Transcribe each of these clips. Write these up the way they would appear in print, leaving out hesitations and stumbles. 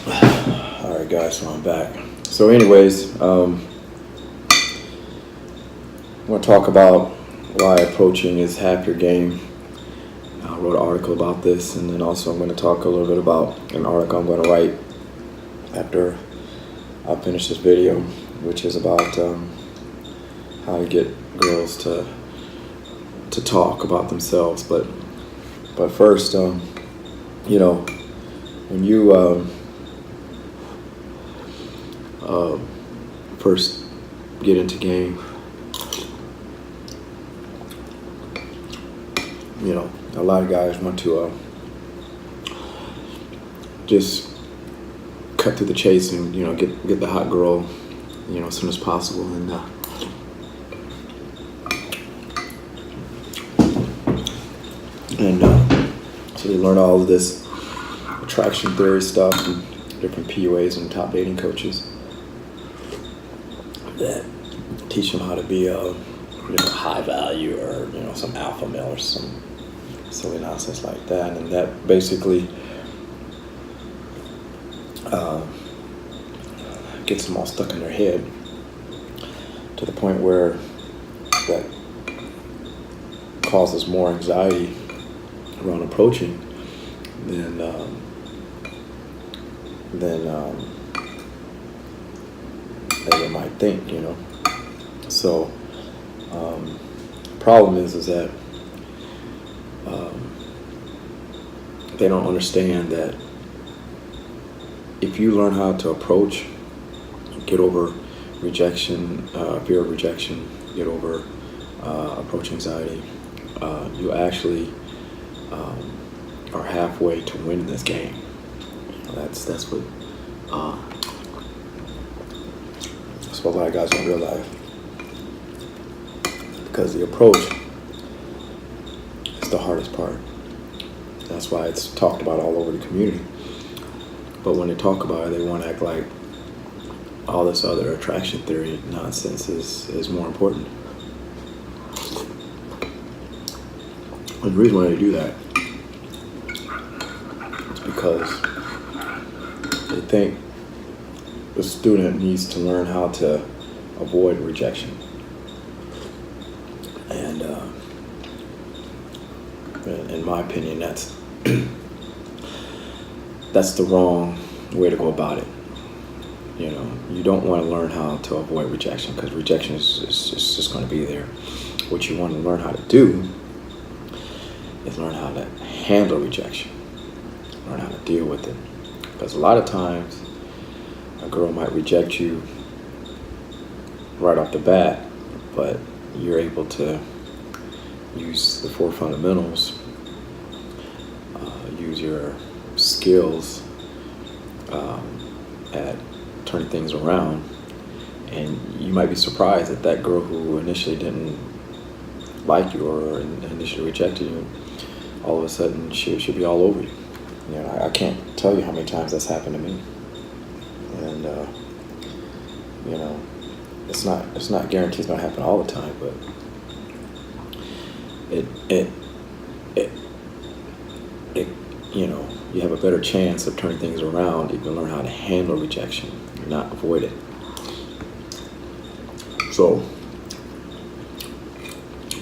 All right, guys, so I'm back. So, anyways, I want to talk about why approaching is half your game. I wrote an article about this, and then also I'm going to talk a little bit about an article I'm going to write after I finish this video, which is about how to get girls to talk about themselves. But first, when you first get into game, a lot of guys want to just cut through the chase and get the hot girl as soon as possible, and so they learn all of this attraction theory stuff and different PUAs and top dating coaches that teach them how to be a high value or some alpha male or some silly nonsense like that, and that basically gets them all stuck in their head to the point where that causes more anxiety around approaching than they might think, So, problem is that they don't understand that if you learn how to approach, get over rejection, fear of rejection, get over approach anxiety, you actually are halfway to winning this game. That's what a lot of guys don't realize, because the approach is the hardest part. That's why it's talked about all over the community. But when they talk about it, they want to act like all this other attraction theory nonsense is more important. And the reason why they do that is because they think the student needs to learn how to avoid rejection. And in my opinion, that's the wrong way to go about it. You don't want to learn how to avoid rejection, because rejection is just going to be there. What you want to learn how to do is learn how to handle rejection, learn how to deal with it. Because a lot of times, a girl might reject you right off the bat, but you're able to use the 4 fundamentals, use your skills at turning things around, and you might be surprised that girl who initially didn't like you or initially rejected you, all of a sudden she'll be all over you. I can't tell you how many times that's happened to me. And it's not guaranteed it's gonna happen all the time, but it you have a better chance of turning things around if you learn how to handle rejection and not avoid it. So,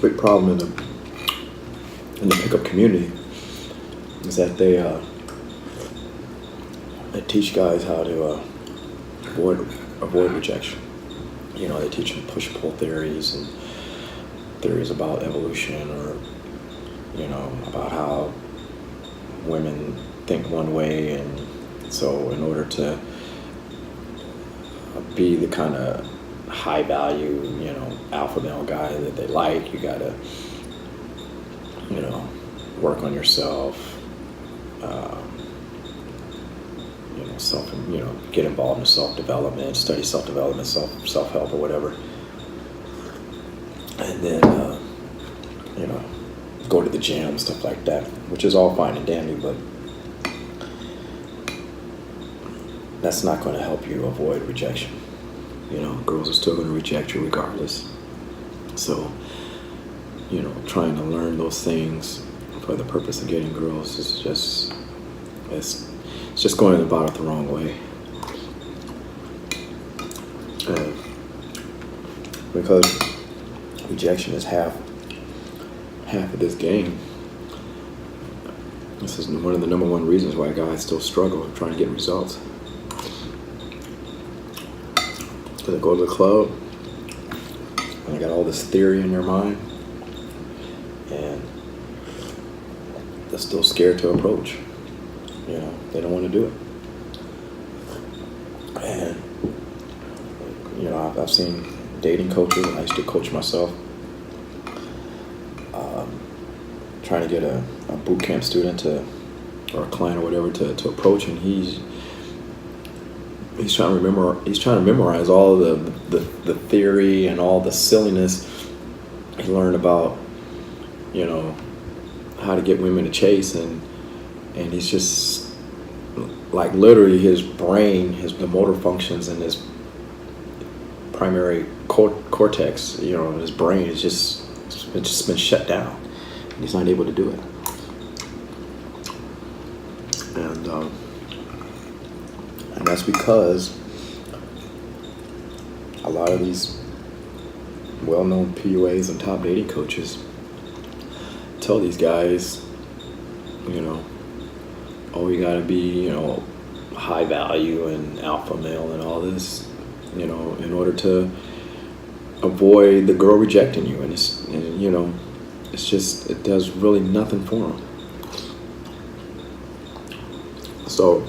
big problem in the pickup community is that they teach guys how to avoid rejection. They teach them push-pull theories and theories about evolution, or about how women think one way, and so in order to be the kind of high value, alpha male guy that they like, you gotta, work on yourself, get involved in self-development, study self-development, self-help or whatever, and then, go to the gym, stuff like that, which is all fine and dandy, but that's not going to help you avoid rejection. Girls are still going to reject you regardless. So, trying to learn those things for the purpose of getting girls is just, it's It's just going about it the wrong way. And because rejection is half of this game. This is one of the number one reasons why guys still struggle trying to get results. Because they go to the club and they got all this theory in their mind, and they're still scared to approach. They don't want to do it. And I've seen dating coaches. I used to coach myself. Trying to get a boot camp student or a client or whatever to approach, and he's trying to memorize all the theory and all the silliness he learned about how to get women to chase, and he's just like literally his brain, the motor functions and his primary cortex, his brain is just been shut down. He's not able to do it. And that's because a lot of these well-known PUAs and top dating coaches tell these guys, oh, you gotta be, high value and alpha male and all this, in order to avoid the girl rejecting you. And it does really nothing for them. So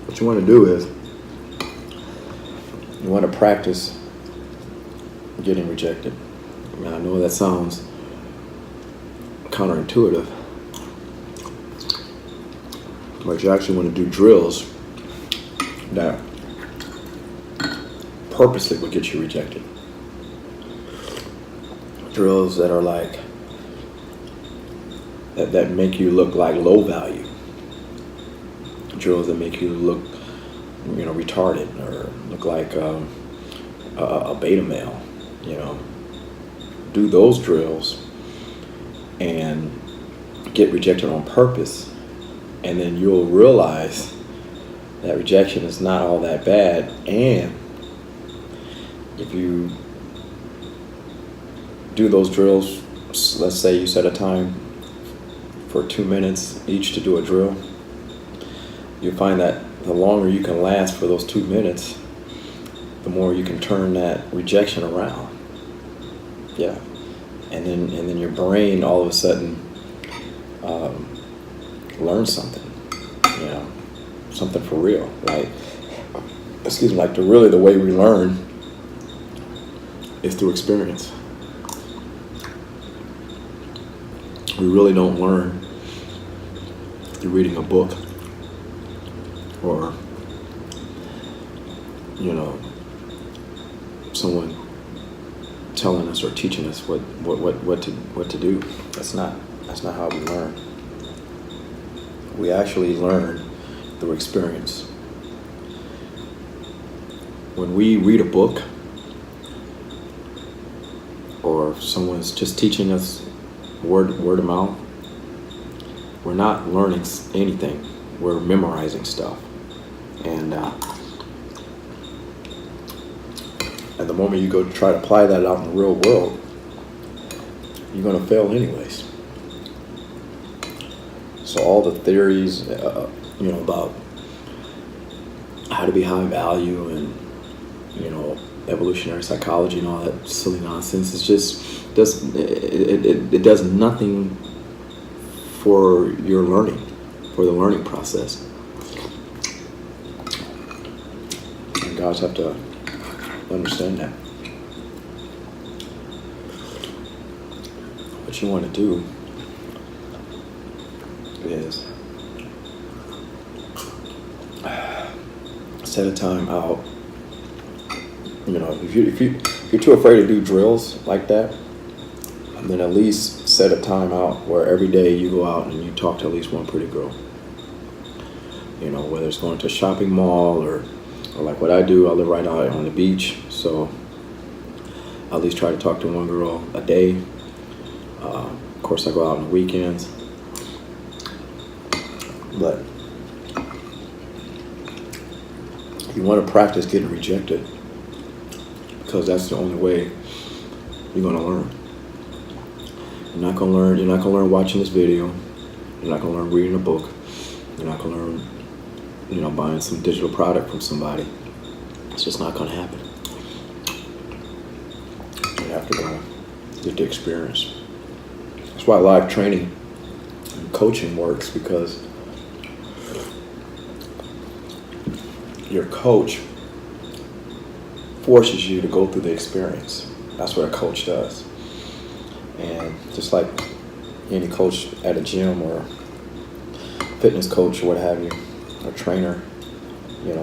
what you want to do is you want to practice getting rejected. I know that sounds counterintuitive, but you actually want to do drills that purposely will get you rejected. Drills that are like that make you look like low value. Drills that make you look, retarded or look like a beta male. Do those drills and get rejected on purpose, and then you'll realize that rejection is not all that bad. And if you do those drills, let's say you set a time for 2 minutes each to do a drill, you'll find that the longer you can last for those 2 minutes, the more you can turn that rejection around. Yeah. And then your brain all of a sudden learns something, something for real. Like the way we learn is through experience. We really don't learn through reading a book or, someone telling us or teaching us what to do. That's not how we learn. We actually learn through experience. When we read a book or someone's just teaching us word of mouth, we're not learning anything. We're memorizing stuff. And the moment you go to try to apply that out in the real world, you're going to fail anyways. So all the theories, about how to be high value and, evolutionary psychology and all that silly nonsense, it does nothing for your learning, for the learning process. And guys have to understand that. What you want to do is set a time out. If you're too afraid to do drills like that, then at least set a time out where every day you go out and you talk to at least one pretty girl. Whether it's going to a shopping mall or like what I do, I live right out on the beach, so I at least try to talk to one girl a day. Of course, I go out on the weekends. But you want to practice getting rejected, because that's the only way you're gonna learn. You're not gonna learn. You're not gonna learn watching this video. You're not gonna learn reading a book. You're not gonna learn, buying some digital product from somebody. It's just not gonna happen. You have to go get the experience. That's why live training and coaching works, because your coach forces you to go through the experience. That's what a coach does. And just like any coach at a gym or fitness coach or what have you, or trainer,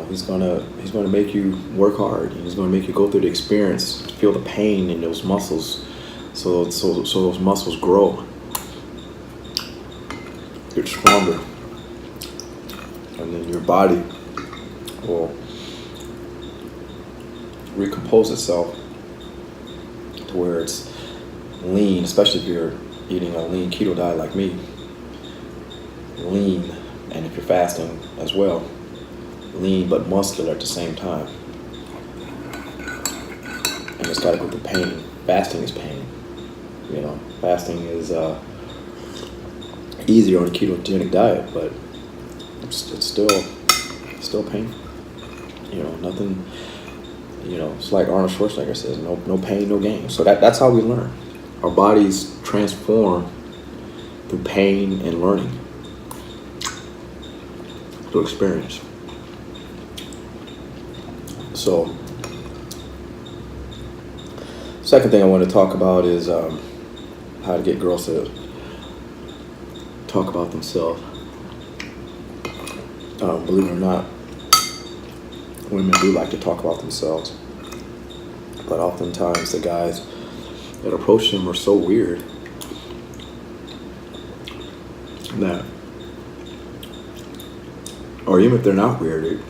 he's gonna make you work hard. He's gonna make you go through the experience, feel the pain in those muscles, so those muscles grow, get stronger, and then your body will recompose itself to where it's lean, especially if you're eating a lean keto diet like me. Lean, and if you're fasting as well, lean but muscular at the same time. And it's got to go through pain. Fasting is pain. Fasting is easier on a ketogenic diet, but it's still painful. Nothing. It's like Arnold Schwarzenegger says, no pain, no gain. So that's how we learn. Our bodies transform through pain and learning, through experience. So, second thing I want to talk about is how to get girls to talk about themselves. Believe it or not, women do like to talk about themselves, but oftentimes the guys that approach them are so weird that, or even if they're not weird,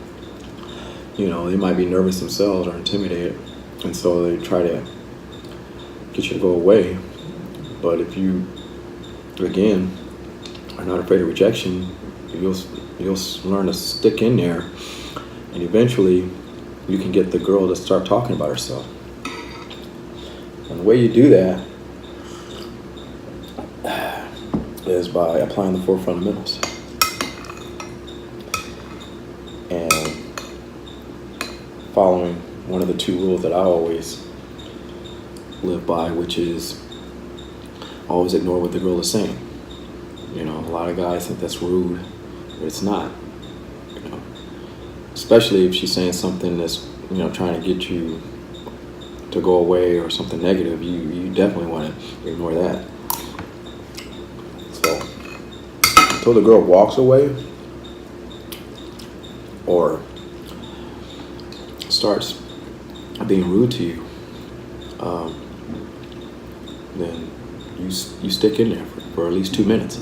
they might be nervous themselves or intimidated, and so they try to get you to go away. But if you, again, are not afraid of rejection, you'll learn to stick in there, and eventually you can get the girl to start talking about herself. And the way you do that is by applying the 4 fundamentals. And following one of the 2 rules that I always live by, which is always ignore what the girl is saying. A lot of guys think that's rude, but it's not. Especially if she's saying something that's, trying to get you to go away or something negative, you definitely want to ignore that. So until the girl walks away or starts being rude to you, then you stick in there for at least 2 minutes.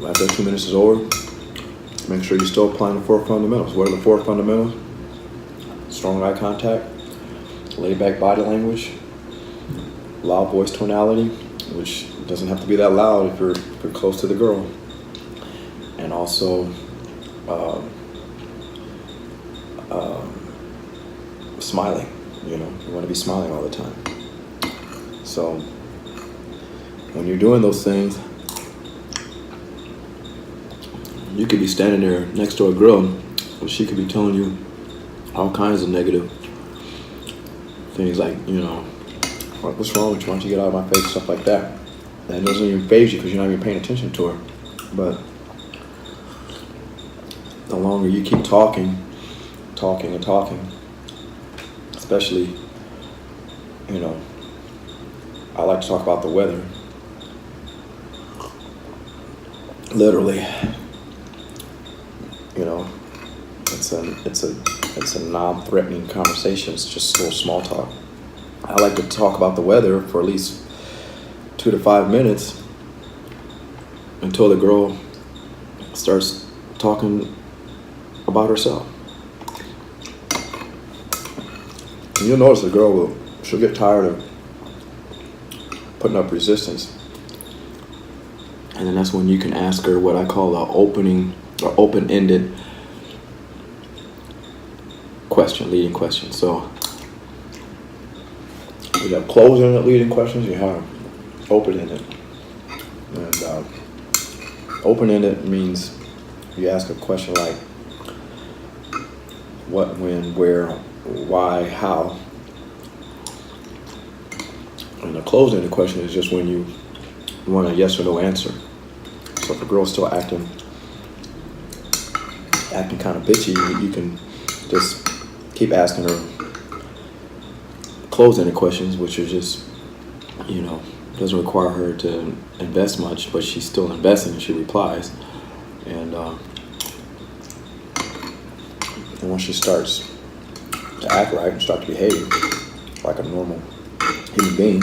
After 2 minutes is over, make sure you're still applying the 4 fundamentals. What are the 4 fundamentals? Strong eye contact, laid back body language, loud voice tonality, which doesn't have to be that loud if you're close to the girl, and also smiling. You want to be smiling all the time. So when you're doing those things, you could be standing there next to a girl, and she could be telling you all kinds of negative things, like, what's wrong with you? Why don't you get out of my face? Stuff like that. And it doesn't even faze you because you're not even paying attention to her. But the longer you keep talking, especially, I like to talk about the weather. Literally. It's a non-threatening conversation. It's just a little small talk. I like to talk about the weather for at least 2 to 5 minutes until the girl starts talking about herself. And you'll notice the girl she'll get tired of putting up resistance, And then that's when you can ask her what I call a open-ended question, leading question. So you have closed-ended leading questions, you have open-ended. And open-ended means you ask a question like what, when, where, why, how. And a closed-ended question is just when you want a yes or no answer. So if a girl's still acting kind of bitchy, you can just keep asking her closed-ended questions, which are just, doesn't require her to invest much, but she's still investing and she replies. And once she starts to act right and start to behave like a normal human being,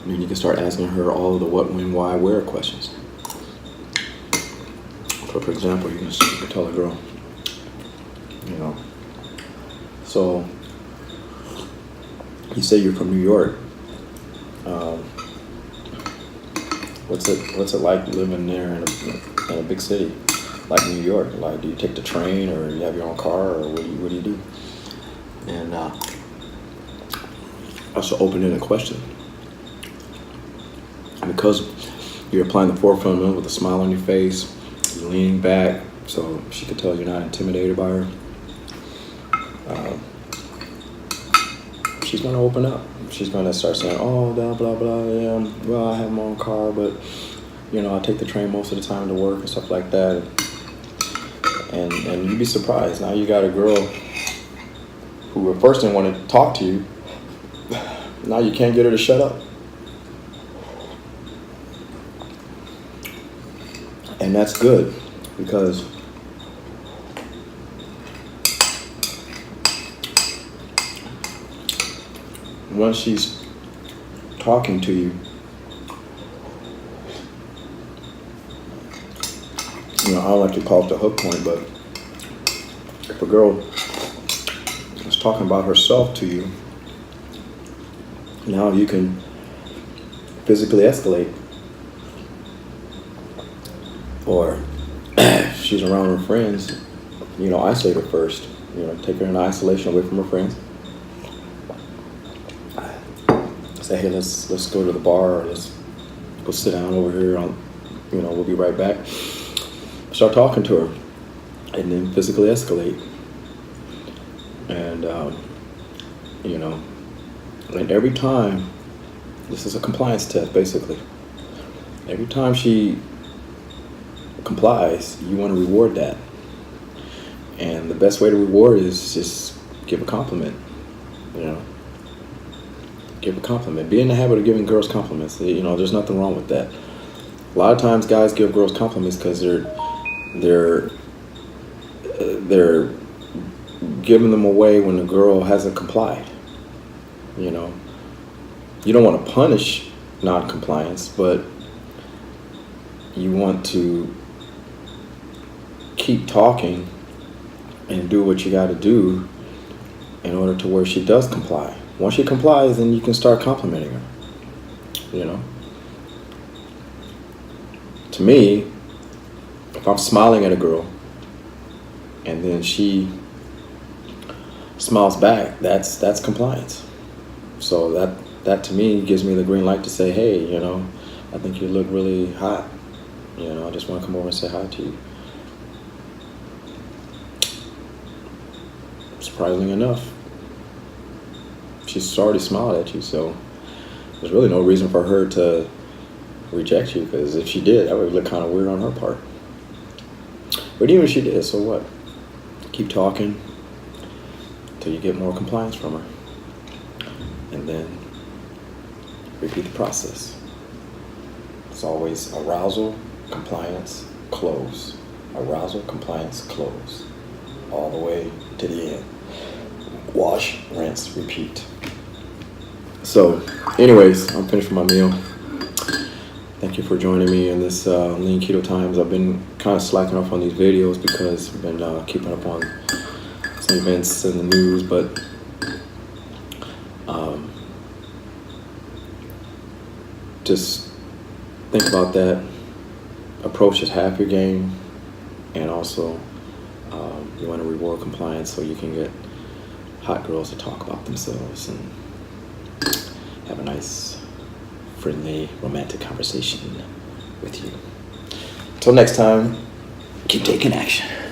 then you can start asking her all of the what, when, why, where questions. So for example, you can tell a girl, so you say you're from New York. What's it like living there in a big city like New York? Like, do you take the train, or you have your own car, or what do you do? And that's an open-ended question. And because you're applying the forefront with a smile on your face, you're leaning back, so she could tell you're not intimidated by her. She's going to open up. She's going to start saying, oh, blah, blah, blah, yeah, well, I have my own car, but, I take the train most of the time to work and stuff like that. And you'd be surprised. Now you got a girl who at first didn't want to talk to you. Now you can't get her to shut up. And that's good, because once she's talking to you, I don't like to call it the hook point, but if a girl is talking about herself to you, now you can physically escalate. Or if she's around her friends, isolate her first. Take her in isolation away from her friends. Say, hey, let's go to the bar, or let's go sit down over here. We'll be right back. Start talking to her, and then physically escalate. And and every time, this is a compliance test basically. Every time she complies, you want to reward that. And the best way to reward is just give a compliment. Give a compliment. Be in the habit of giving girls compliments. There's nothing wrong with that. A lot of times guys give girls compliments because they're giving them away when the girl hasn't complied. You don't want to punish non-compliance, but you want to keep talking and do what you got to do in order to where she does comply. Once she complies, then you can start complimenting her. To me, if I'm smiling at a girl and then she smiles back, that's compliance. So that to me gives me the green light to say, hey, I think you look really hot. I just want to come over and say hi to you. Surprisingly enough, she's already smiled at you, so there's really no reason for her to reject you, because if she did, that would look kind of weird on her part. But even if she did, so what? Keep talking until you get more compliance from her, and then repeat the process. It's always arousal, compliance, close. Arousal, compliance, close. All the way to the end. Wash, rinse, repeat. So, anyways, I'm finished with my meal. Thank you for joining me in this lean keto times. I've been kind of slacking off on these videos because I've been keeping up on some events in the news, but just think about that. Approach is half your game, and also you want to reward compliance so you can get hot girls to talk about themselves and have a nice, friendly, romantic conversation with you. Until next time, keep taking action.